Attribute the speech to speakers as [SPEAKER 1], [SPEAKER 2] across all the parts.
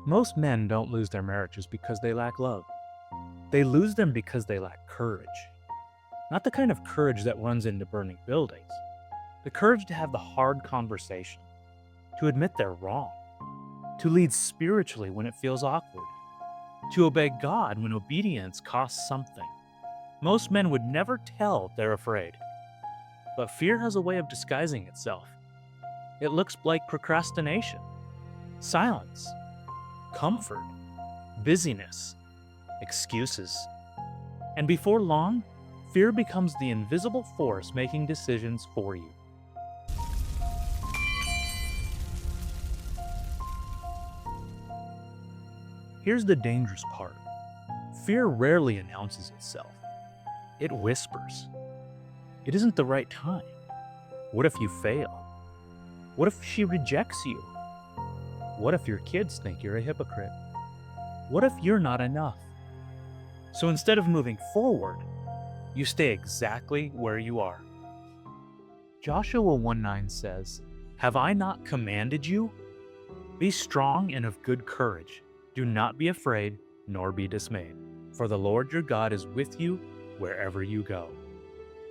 [SPEAKER 1] Most men don't lose their marriages because they lack love. They lose them because they lack courage. Not the kind of courage that runs into burning buildings. The courage to have the hard conversation, to admit they're wrong, to lead spiritually when it feels awkward, to obey God when obedience costs something. Most men would never tell they're afraid. But fear has a way of disguising itself. It looks like procrastination, silence, comfort, busyness, excuses. And before long, fear becomes the invisible force making decisions for you. Here's the dangerous part. Fear rarely announces itself. It whispers. It isn't the right time. What if you fail? What if she rejects you? What if your kids think you're a hypocrite? What if you're not enough? So instead of moving forward, you stay exactly where you are. Joshua 1:9 says, "Have I not commanded you? Be strong and of good courage. Do not be afraid, nor be dismayed. For the Lord your God is with you wherever you go."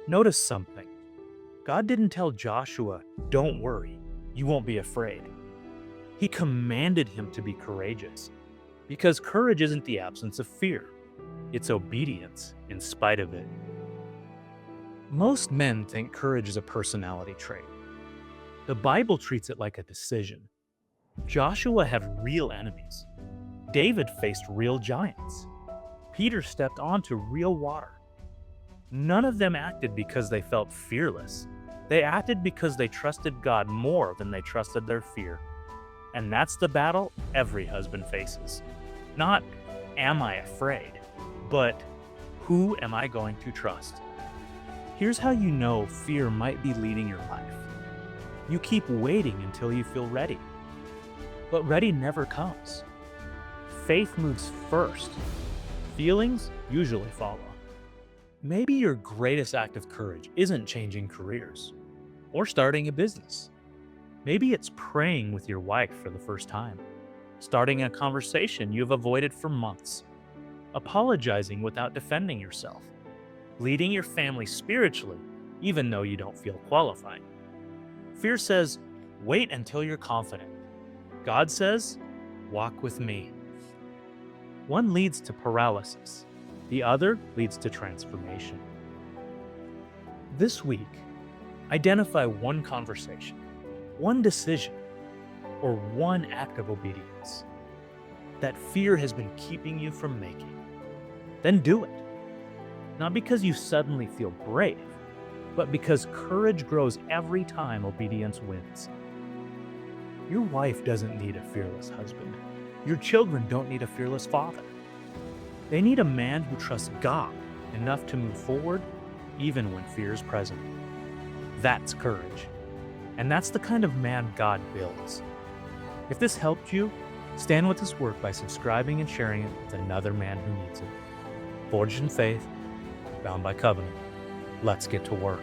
[SPEAKER 1] Notice something. God didn't tell Joshua, "Don't worry, you won't be afraid." He commanded him to be courageous, because courage isn't the absence of fear. It's obedience in spite of it. Most men think courage is a personality trait. The Bible treats it like a decision. Joshua had real enemies. David faced real giants. Peter stepped onto real water. None of them acted because they felt fearless. They acted because they trusted God more than they trusted their fear. And that's the battle every husband faces. Not, am I afraid? But, who am I going to trust? Here's how you know fear might be leading your life. You keep waiting until you feel ready. But ready never comes. Faith moves first. Feelings usually follow. Maybe your greatest act of courage isn't changing careers or starting a business. Maybe it's praying with your wife for the first time, starting a conversation you've avoided for months, apologizing without defending yourself, leading your family spiritually even though you don't feel qualified. Fear says, wait until you're confident. God says, walk with me. One leads to paralysis. The other leads to transformation. This week, identify one conversation, one decision, or one act of obedience that fear has been keeping you from making. Then do it. Not because you suddenly feel brave, but because courage grows every time obedience wins. Your wife doesn't need a fearless husband. Your children don't need a fearless father. They need a man who trusts God enough to move forward even when fear is present. That's courage. And that's the kind of man God builds. If this helped you, stand with this work by subscribing and sharing it with another man who needs it. Forged in faith, bound by covenant. Let's get to work.